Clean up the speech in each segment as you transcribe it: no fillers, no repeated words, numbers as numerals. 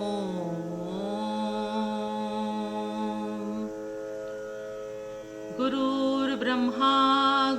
ॐ गुरुर्ब्रह्मा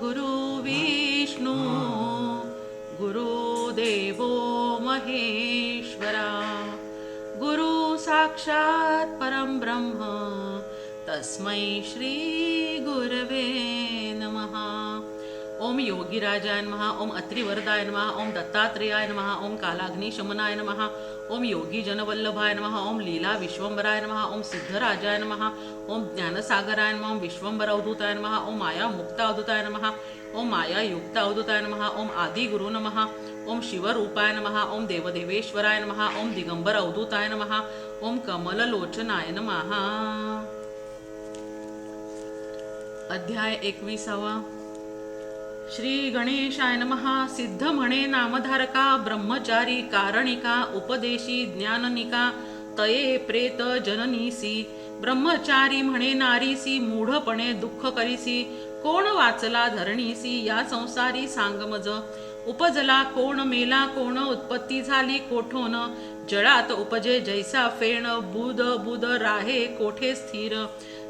गुरुविष्णु गुरुदेवो महेश्वरा गुरु साक्षात् परं ब्रह्म तस्मै श्री गुरवे नमः। ओम योगीराजाय नमः। ओम अत्रिवरदाय नमः। ओम दत्तात्रेयाय नमः। ओम कालाग्निशमनाय नमः। ओम योगी जनवल्लभाय नमः। ओम लीला विश्वंभराय नमः। ओम सिद्धराजाय नमः। ओम ज्ञानसागराय नमः। ओम विश्वंभर अवधूताय नमः। ओम माया मुक्त अवधूताय नमः। ओम माया युक्त अवधूताय नमः। ओम आदि गुरु नमः। ओम शिवरूपाय नमः। ओम देवदेवेश्वराय नमः। ओम दिगंबर अवधूताय नमः। ओम कमललोचनाय नमः। अध्याय 21। श्री गणेशाय नमः। सिद्ध म्हणे नामधारका ब्रह्मचारी कारणिका उपदेशी ज्ञाननिका तये प्रेत जननीसी ब्रह्मचारी म्हणे नारीसी मूढपणे दुःख करीसी कोण वाचला धरणीसी या संसारी सांगमज उपजला कोण मेला कोण उत्पत्ती झाली कोठोन जळात उपजे जैसा फेण बुध बुध राहे कोठे स्थिर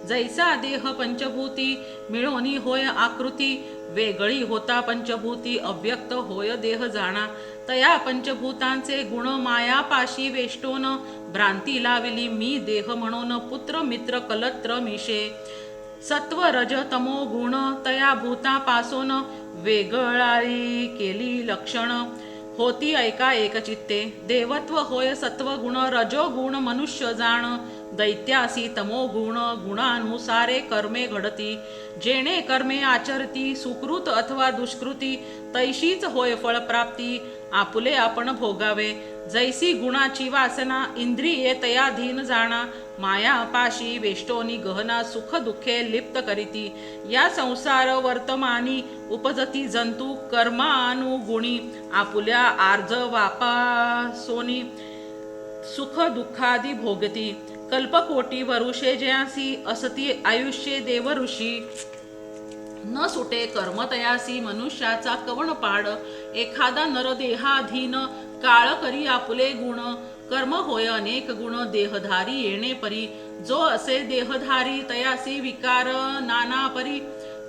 जैसा देह पंचभूती मिळोनी होय आकृती वेगळी होता पंचभूती अव्यक्त होय देह जाणा तया पंचभूतांचे गुण माया पाशी वेष्टोन भ्रांती लाविली मी देह म्हणून पुत्र मित्र कलत्र मिशे सत्व रज तमो गुण तया भूता पासोन वेगळाळी केली लक्षण होती ऐका एकचित्ते देवत्व होय सत्व गुण रजो गुण मनुष्य जाण दैत्यासी तमो गुण गुणानुसारे कर्मे घडती जेणे कर्मे आचरती सुकृत अथवा दुष्कृती तैशीच होय फळप्राप्ती आपुले आपण भोगावे जैसी गुणाची वासना इंद्रिये तयाधीन जाणा माया पाशी वेष्टोनी गहना सुख दुःखे लिप्त करीती या संसार वर्तमानी उपजती जंतू कर्मानुगुणी आपुल्या आर्ज वापासोनी सुख दुःखादी भोगती कल्पकोटी वरुषे जयासी असती आयुष्ये देव ऋषी न सुटे कर्म तयासी मनुष्याचा कवण पाड एखादा नरदेहाधीन काळ करी आपुले गुण कर्म होय अनेक गुण देहधारी येणे परी जो असे देहधारी तयासी विकार नाना परी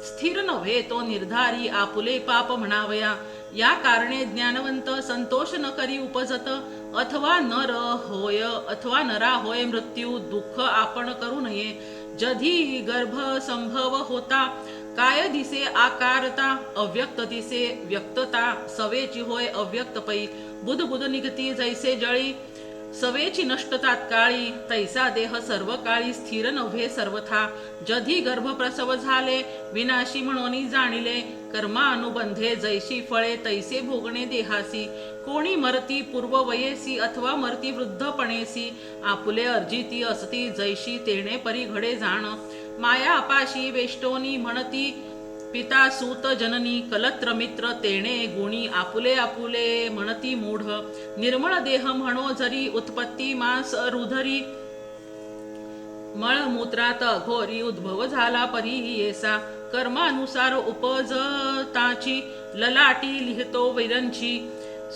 स्थिर नव्हे तो निर्धारी आपुले पाप म्हणावया या कारणे ज्ञानवंत संतोष न करी उपजत अथवा नर होय अथवा नरा होय मृत्यू दुःख आपण करू नये जधी गर्भ संभव होता काय दिसे आकारता अव्यक्त दिसे व्यक्तता सवेची होय अव्यक्त पै बुध बुध निघती जैसे जळी सवेची नष्ट तात्काळी तैसा देह सर्व काळी स्थिर नव्हे सर्वथा जधी गर्भप्रसव झाले विनाशी म्हणून जाणिले कर्मानुबंधे जैशी फळे तैसे भोगणे देहासी कोणी मरती पूर्व वयेसी अथवा मरती वृद्धपणेसी आपुले अर्जिती असती जैशी तेणे परी घडे जाण माया अपाशी वेष्टोनी म्हणती पिता सूत जननी कलत्र मित्र तेणे गुणी आपुले आपुले म्हणती मूढ निर्मळ देह म्हणो जरी उत्पत्ती मांस रुधरी मळमूत्रात अघोरी उद्भव झाला परी येसा कर्मानुसार उपजताची ललाटी लिहितो वैरंची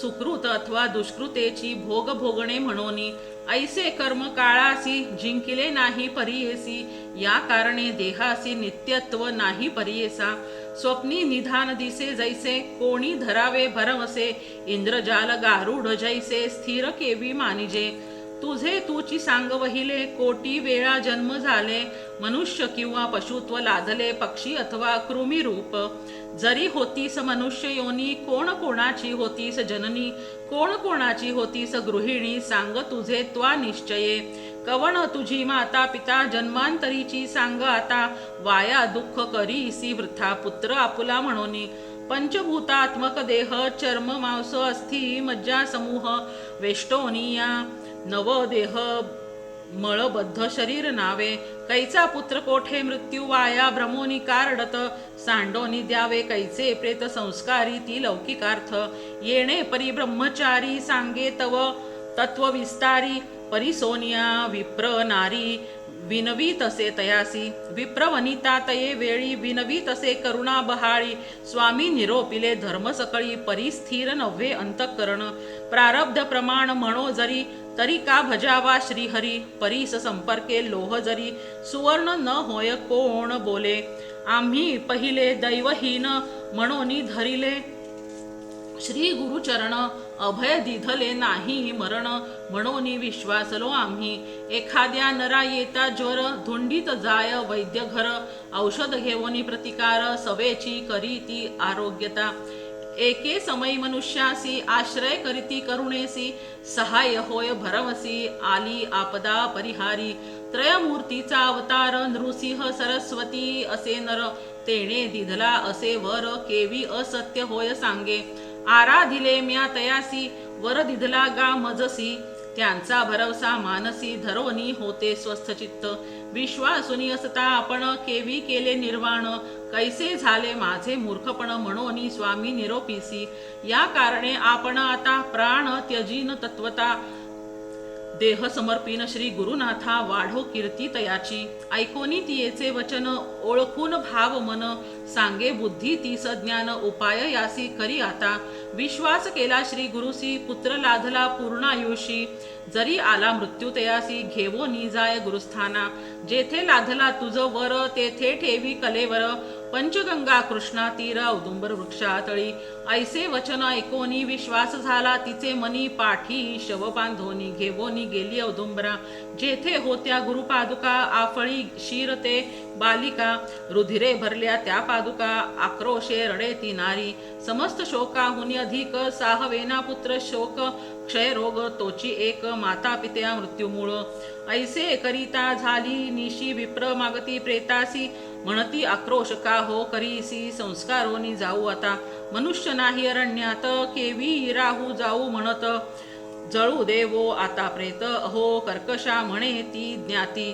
सुकृत अथवा दुष्कृतेची भोग भोगणे म्हणोनी ऐसे कर्म काळासी जिंकिले नाही परियेसी या कारणे देहासी नित्यत्व नाही परियेसा स्वप्नी निधान दिसे जैसे कोणी धरावे भरवसे इंद्रजाल गारुड जैसे स्थिर केवी मानिजे तुझे तूची सांग वहिले कोटी वेळा जन्म झाले मनुष्य किंवा पशुत्व लादले पक्षी अथवा कृमी रूप जरी होतीस मनुष्य योनी कोण कोणाची होतीस जननी कोण कोणाची होतीस गृहिणी सांग तुझे त्वा निश्चये कवण तुझी माता पिता जन्मांतरीची सांग आता वाया दुःख करीसी वृथा पुत्र आपुला म्हणोनी पंचभूतात्मक देह चर्म मांस अस्थि मज्जा समूह वेष्टोनिया नव देह मळबद्ध शरीर नावे कैचा पुत्र कोठे मृत्यू वाया भ्रमोनी कारडत सांडोनी द्यावे कैचे प्रेत संस्कारी ती लौकिकार्थ येणे परी ब्रह्मचारी सांगे तव तत्व विस्तारी परिसोनिया विप्र नारी विनवी तसे तयासी विप्र वनिता तये वेळी विनवी तसे करुणा बहाळी स्वामी निरोपिले धर्म सकळी परिस्थिर नव्हे अंतःकरण प्रारब्ध प्रमाण म्हणो जरी तरी का भजावा श्रीहरी परीस संपर्के लोह जरी सुवर्ण न होय कोण बोले आम्ही पहिले दैवहीन म्हणोनी धरिले श्री गुरुचरण अभय दिधले नाही मरण म्हणोनी विश्वासलो आम्ही एखाद्या नरा येता ज्वर धुंडीत जाय वैद्य घर औषध घेवनी प्रतिकार सवेची करीती आरोग्यता एके समयी मनुष्यासी आश्रय करीती करुणेसी सहाय्य होय भरवसी आली आपदा परिहारी त्रयमूर्तीचा अवतार नृसिंह सरस्वती असे नर तेणे दिधला असे वर केवी असत्य होय सांगे आराधिले म्या तयासी वर दिधला गा मजसी त्यांचा भरवसा मानसी धरोनी होते स्वस्थ चित्त विश्वासुनी असता आपण केवी केले निर्वाण कैसे झाले माझे मूर्खपण म्हणोनी स्वामी निरोपीसी या कारणे आपण आता प्राण त्यजीन तत्वता देह समर्पिन श्री गुरुनाथा वाढो कीर्ती तयाची ऐकोनी तियेचे वचन ओळखून भाव मन सांगे बुद्धी ती सज्ञान उपाय यासी करी आता विश्वास केला श्री गुरुसी पुत्र लाधला पूर्णायुषी जरी आला मृत्यू तयासी घेवो निजाय गुरुस्थाना जेथे लाधला तुझ वर तेथे ठेवी कलेवर पंचगंगा कृष्णा तीर औदुंबर वृक्षातळी ऐसे वचन ऐकोनी विश्वास झाला तिचे मनी पाठी शव बांधोनी घेवोनी गेली औदुंबरा जेथे होत्या गुरुपादुका आफळी शिरते बालिका रुधिरे भरल्या त्या पादुका आक्रोशे रडे ती नारी समस्त शोकाहुनी अधिक साहवेना पुत्र शोक क्षयरोग तोची एक माता पित्या मृत्यूमूळ ऐसे करिता झाली निशी विप्र मागती प्रेतासी म्हणती आक्रोश का हो करीसी संस्कारोनी जाऊ आता मनुष्य नाही अरण्यात केवी राहू जाऊ म्हणत जळू देवो आता प्रेत अहो कर्कशा म्हणे ती ज्ञाती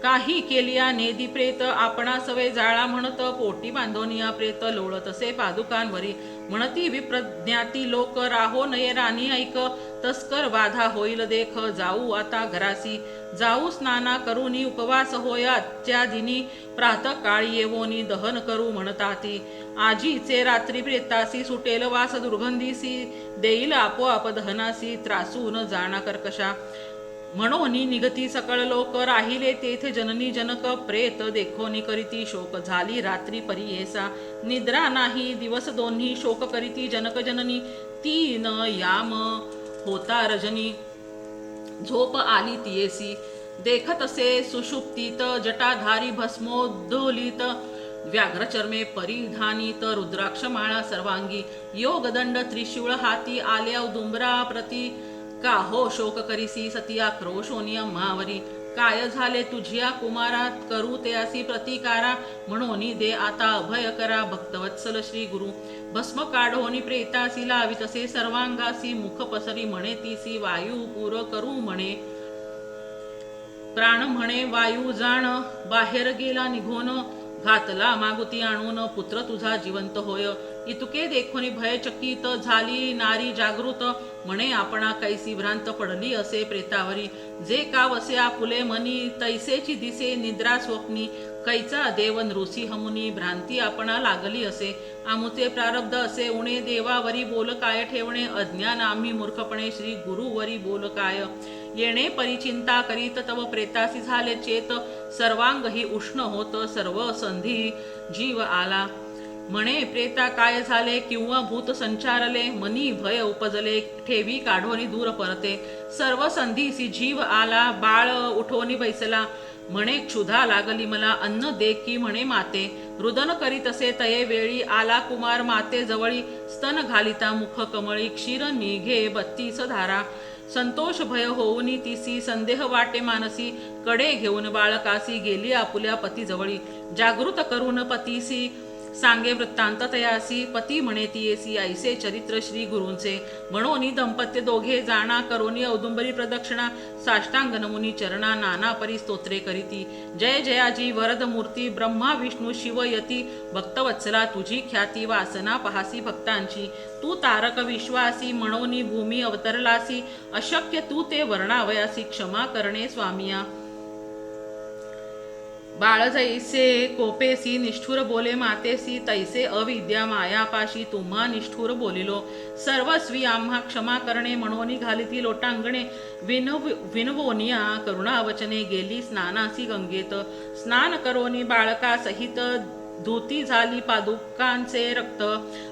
काही केलिया नेदी प्रेत आपणा सवे जाळा म्हणत पोटी बांधोनिया प्रेत लोळतसे पादुकांवरी म्हणती विप्रज्ञाती लोक राहो नये राणी ऐक तस्कर बाधा होईल देख जाऊ आता घरासी जाऊ स्नाना करूनी उपवास होय आजच्या दिनी प्रातः काळी येवोनी दहन करू म्हणताती आजीचे रात्री प्रेतासी सुटेल वास दुर्गंधीसी देईल आपोआप दहनासी त्रासून जाणा कर्कशा म्हणोनी निगती सकळ लोक राहिले तेथे जननी जनक प्रेत देखोनी करीती शोक झाली रात्री परियेसा निद्रा नाही दिवस दोन्ही शोक करीती जनक जननी तीन याम होता रजनी झोप आली तियेसी देखत असे सुषुप्तीत जटाधारी भस्मोद्धोलित व्याघ्रचर्मे परिधानित रुद्राक्ष माळा सर्वांगी योगदंड त्रिशूळ हाती आल्या औदुंबरा प्रती का हो शोक करीसी सती आक्रोशोनी अम्मावरी काय झाले तुझिया कुमारात करू त्यासी प्रतिकारा म्हणोनी दे आता अभय करा भक्तवत्सल श्री गुरु भस्म काढोनी प्रेतासी लावितसे सर्वांगासी मुख पसरी म्हणे तीसी वायू पूर करू म्हणे प्राण म्हणे वायू जाण बाहेर गेला निघून घातला मागुती आणून पुत्र तुझा जिवंत होय इतुके देखोनी भयचकित झाली नारी जागृत म्हणे आपणा कैसी भ्रांत पडली असे प्रेतावरी जे का वसे आपुले मनी तैसेची दिसे निद्रा स्वप्नी कैचा देव नृसिंह मुनी भ्रांती आपणा लागली असे आमुचे प्रारब्ध असे उणे देवावरी बोल काय ठेवणे अज्ञान आम्ही मूर्खपणे श्री गुरुवरी बोल काय येणे परिचिंता करीत तव प्रेतासी झाले चेत सर्वांग ही उष्ण होत सर्व संधी जीव आला म्हणे प्रेता काय झाले किंवा भूत संचारले मनी भय उपजले ठेवी काढोनी दूर परते सर्व संधीसी जीव आला बाळ उठोनी बैसला म्हणे क्षुधा लागली मला अन्न दे की म्हणे माते रुदन करीत असे तये वेळी आला कुमार माते जवळी स्तन घालिता मुख कमळी क्षीर निघे 32 धारा संतोष भय होऊनी तिसी संदेह वाटे मानसी कडे घेऊन बाळकासी गेली आपुल्या पती जवळी जागृत करून पतीसी सांगे वृत्तांत तयासी पती म्हणे तियेसी ऐसे चरित्र श्री गुरूंचे म्हणोनी दंपत्य दोघे जाणा करोनी औदुंबरी प्रदक्षिणा साष्टांग नमुनी चरणा नाना परी स्तोत्रे करीती जय जयाजी वरद मूर्ती ब्रह्मा विष्णू शिव यती भक्तवत्सला तुझी ख्याती वासना पहासी भक्तांची तू तारक विश्वासी म्हणोनी भूमी अवतरलासी अशक्य तू ते वर्णावयासी क्षमा करणे स्वामिया बाळ जैसे कोपेसी निष्ठुर बोले मातेसी तैसे अविद्या मायापाशी तुम्हा निष्ठुर बोलिलो सर्वस्वी आम्हा क्षमा करणे म्हणून घालिती लोटांगणे विनवोनिया करुणावचने गेली स्नानासी गंगेत स्नान करोनी बाळका सहित धुती झाली पादुकांचे रक्त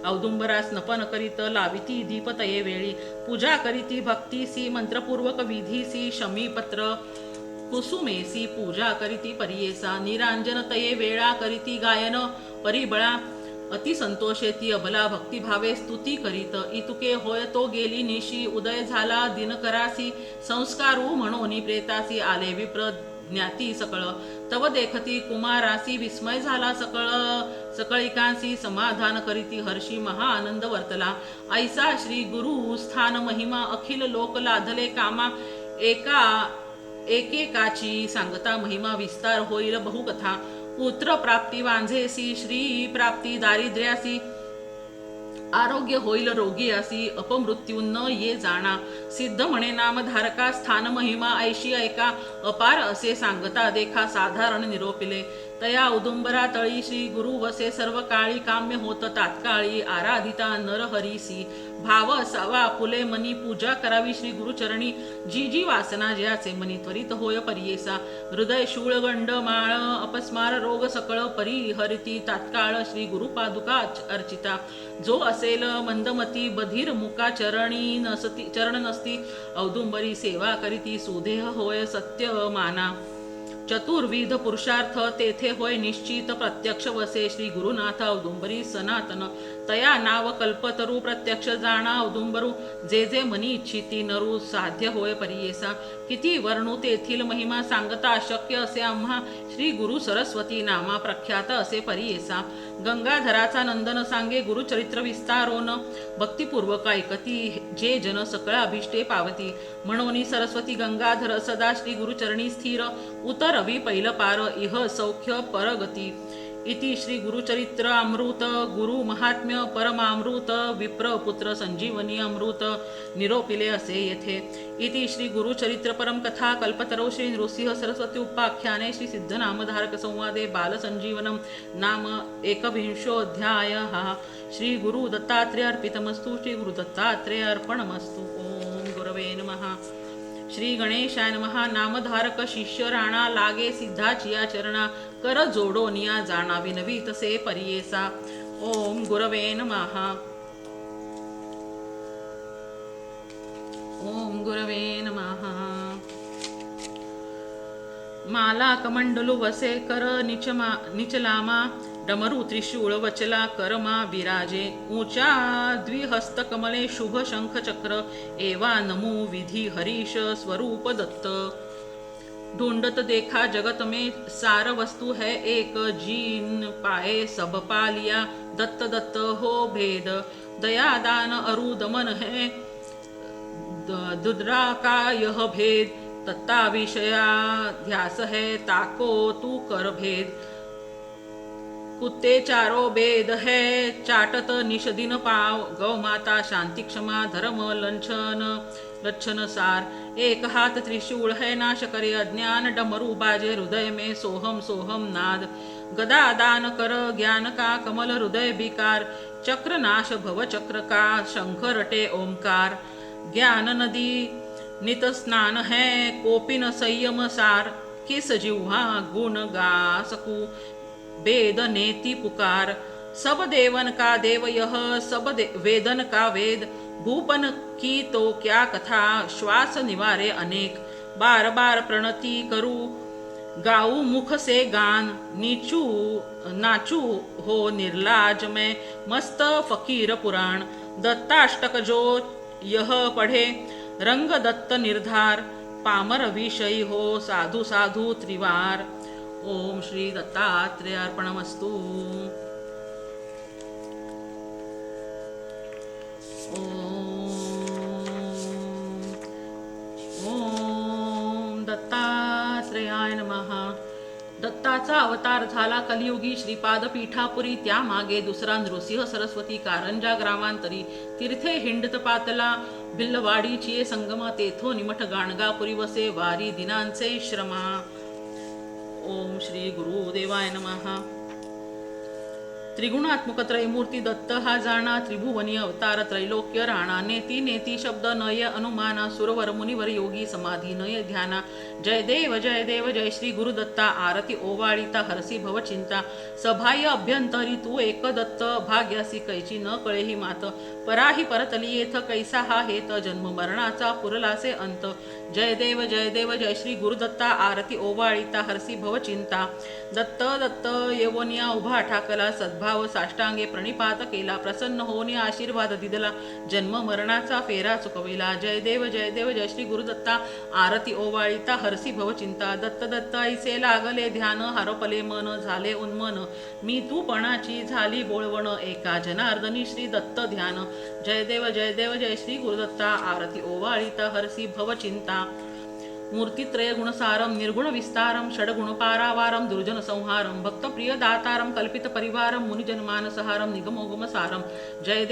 औदुंबरा स्नपन करीत लाविती दीपतये वेळी पूजा करीती भक्तीसी मंत्रपूर्वक विधीसी शमीपत्र कुसुमेसी पूजा करीती परियेसा निरांजन तये वेळा करीती गायन परिबळा अति संतोषेती अबला भक्तिभावे स्तुती करीत इतुके होय तो गेली निशी उदय झाला दिनकरासी संस्कारू म्हणोनी प्रेतासी आले विप्र ज्ञाती सकळ तव देखती कुमारासी विस्मय झाला सकळिकांसी समाधान करीती हर्षी महा आनंद वर्तला ऐसा श्री गुरु स्थान महिमा अखिल लोक लाधले कामा एकेकाची सांगता महिमा विस्तार होईल बहुकथा पुत्र प्राप्ती वांझेसी श्री प्राप्ती दारिद्र्यासी आरोग्य होईल रोगी असी अपमृत्यू न ये जाणा सिद्ध म्हणे नामधारका स्थान महिमा ऐशी ऐका अपार असे सांगता देखा साधारण निरोपिले तया औदुंबरा तळी श्री गुरु वसे सर्व काळी काम्य होत तात्काळी आराधिता नरहरीसी भाव असावा पुले मनी पूजा करावी श्री गुरुचरणी जी जी वासना जयाचे मनी त्वरित होय परियेसा हृदय शूळगंड माळ अपस्मार रोग सकळ परिहरिती तात्काळ श्री गुरुपादुका अर्चिता जो असेल मंदमती बधीर मुका चरण नसती औदुंबरी सेवा करीती सुदेह होय सत्य माना चतुर्विध पुरुषार्थ तेथे होय निश्चित प्रत्यक्ष वसे श्री गुरुनाथ औदुंबरी सनातन तया नाव कल्पतरू प्रत्यक्ष जाणा औदुंबरू जे जे मनी इच्छिती नरू साध्य होय परियेसा किती वर्णू तेथील महिमा सांगता अशक्य असे आम्हा श्री गुरु सरस्वती नामा प्रख्यात असे परियेसा गंगाधराचा नंदन सांगे गुरुचरित्र विस्तारोन भक्तिपूर्वक ऐकती जे जन सकळ अभिष्टे पावती म्हणून सरस्वती गंगाधर सदा श्री गुरुचरणी स्थिर उतरवी पैल पार इह सौख्य परगती इति श्री गुरुचरित्र अमृत गुरु महात्म्य परमामृत विप्र पुत्र संजीवनी अमृत निरोपिले असे येथे इति श्री गुरुचरित्र परम कथा कल्पतरो श्री नृसिंह सरस्वती उपाख्याने श्री सिद्ध नामधारक संवादे बाल संजीवनम नाम एकविंशोऽध्याय श्री गुरु दत्तात्रेय अर्पितमस्तु श्री गुरु दत्तात्रेय अर्पणमस्तु ओम गुरवे नमः श्री गणेशाय नमः नामधारक शिष्य राणा लागे सिद्धाचिया चरणा कर जोडोनिया जाणा विनवी तसे परियेसा ओम गुरवे नमः ओम गुरवे नमः माला कमंडलू वसे कर निचलामा डमरू त्रिशूळ वचला करमा विराजे ऊंचा द्विहस्त कमले शुभ शंख चक्र एवा नमू विधी हरीश स्वरूप दत्त ढूंढत देखा जगत में सार वस्तु है एक जीन पाए सब पालिया दत्त दत्त हो भेद दया दान अरु दमन है दुद्रा का यह भेद तत्ता विषया ध्यास है ताको तू कर भेद कुत्ते चारो बेद है चाटत निषदिन पाव गौ माता शांति क्षमा धर्म लक्षण सार एक हाथ त्रिशूल है नाश करे अज्ञान डमरू बाजे हृदय में सोहम सोहम नाद गदा दान कर ज्ञान का कमल हृदय विकार चक्र नाश भव चक्र का शंख रटे ओंकार ज्ञान नदी नित स्नान है कोपिन संयम सार किस जिह्वा गुण गा सकू वेद नेति पुकार सब देवन का देव यह सब वेदन का वेद भूपन की तो क्या कथा श्वास निवारे अनेक बार बार प्रणति करू गाऊ मुख से गान नीचू नाचू हो निर्लाज में मस्त फकीर पुराण दत्ताष्टक जो यह पढ़े रंग दत्त निर्धार पामर विषयी हो साधु साधु त्रिवार ओम श्री दत्तात्रेय अर्पणमस्तु। ओम दत्ताश्रयाय नमः. दत्ताचा अवतार झाला कलियुगी श्रीपाद पीठापुरी. त्यामागे दुसरा नृसिंह सरस्वती कारंजा ग्रामांतरी. तीर्थे हिंडत पातला भिल्लवाडीची संगमा. तेथो निमठ गाणगापुरी वसे वारी दिनांचे श्रमा. ओम श्री गुरुदेवाय नमः. त्रिगुणात्मक त्रयमूर्ती दत्त हा जाणा. त्रिभुवनी अवतार त्रैलोक्य राणा. नेती नेती शब्द नय अनुमाना. सुरवर मुनिवर योगी समाधी नय ध्याना. जय देव जय श्री गुरुदत्ता. आरती ओवाळीता हरसी भवचिंता. सभाय अभ्यंतरी तू एक दत्त. भाग्यासी कैची न कळे ही मात. पराही परतली येथ कैसा हा हेत. जन्म मरणाचा पुरलासे अंत. जय देव जय श्री गुरुदत्ता. आरती ओवाळीता हरसी भवचिंता. दत्त दत्त येवोनिया उभा ठाकला. सद्भाव साष्टांगे प्रणिपात केला. प्रसन्न होऊन आशीर्वाद दिदला. जन्म मरणाचा फेरा चुकविला. जय देव जय श्री गुरुदत्ता. आरती ओवाळीता हरसी भवचिंता. दत्त दत्त ऐसे लागले ध्यान. हरपले मन झाले उन्मन. मी तू पणाची झाली बोळवण. एका जनार्दनी श्री दत्त ध्यान. जय देव जय श्री गुरुदत्ता. आरती ओवाळीता हरसी भवचिंता. मूर्तित्रय गुणसारम निर्गुण विस्तारम. षडगुण पारावारम दुर्जन संहारम. भक्तप्रिय दातारम कल्पित परिवारम. मुनिजन मानसहारम निगमोगम सारम. जय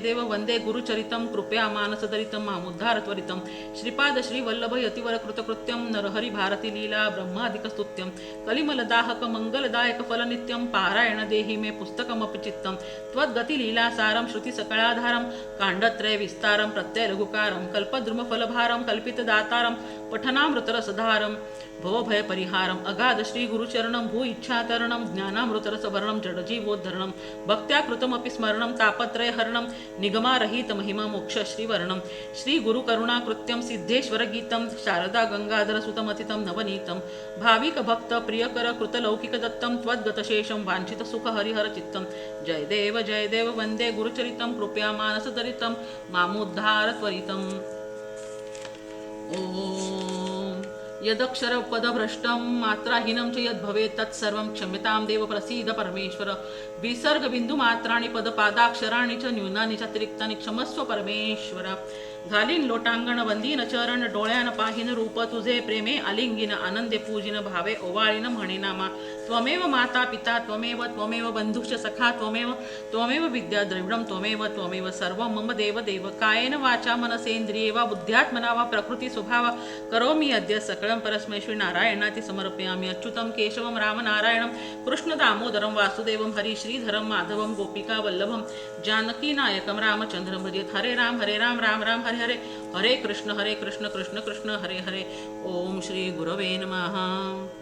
देव वंदे गुरुचरितम. कृपया मानसदरितम मामुद्धार त्वरितम. श्रीपाद श्री वल्लभ यतिवर कृतकृत्यम. नरहरी भारती लीला ब्रह्मादिक स्तुत्यम. कलिमलदाहक मंगलदायक फलनित्यम. पारायण देहि मे पुस्तकमपचित्तम. त्वद्गति लीला सारम श्रुति सकळाधारम. कांडत्रय विस्तारम प्रत्यय लघुकारम. कल्पद्रुम फलभारम कल्पित दातारम. पठनामृतरसधारम भवभय परिहारम. अगाध श्री गुरुचरणम. भू इच्छातरणम. ज्ञानामृतरसवर्णम. जडजीवोद्धरणम. भक्त्या कृतमपि स्मरणम. तापत्रय हरणम. निगमारहित महिमा मोक्ष श्रीवर्णम. श्री गुरु करुणा कृत्यम. सिद्धेश्वर गीतम. शारदा गंगाधर सुतमथितम नवनीतम. भाविक भक्त प्रियकर कृतलौकिक दत्तम. त्वद्गतशेषम वांछित सुख हरिहर चित्तम. जय देव वंदे गुरुचरितम. कृपया मानसदरितम मामुद्धार त्वरितम. ओम यदक्षर पदभ्रष्टं मात्राहीनं च यद्भवेत् तत्सर्वं क्षम्यतां देव प्रसीद परमेश्वर. विसर्ग बिंदू मात्राणि पदपादाक्षराणि च न्यूनानि च अतिरिक्तानि क्षमस्व परमेश्वर. घालीन लोटांगण वंदीन चरण. डोळ्यान पाहिन रूप तुझे. प्रेमे आलिंगिन आनंदे पूजिन. भावे ओवाळीन म्हणे नामा. त्वमेव माता पिता त्वमेव बंधुश्च सखा. त्वमेव विद्या द्रविडं. त्वमेव सर्वं मम देव. कायेन वाचा मनसेन्द्रिये वा बुद्ध्यात्मना वा प्रकृती स्वभाव करोमि अद्य सकळं परस्मै श्री नारायणाति समर्पयामि. अच्युतं केशवं रामनारायणं कृष्ण दामोदरं वासुदेवं हरि श्रीधरं माधवं गोपिका वल्लभं जानकी नायकं रामचंद्रं भजेत. हरे राम राम राम हरे हरे. हरे कृष्ण कृष्ण कृष्ण हरे हरे. ओम श्री गुरवे नमः.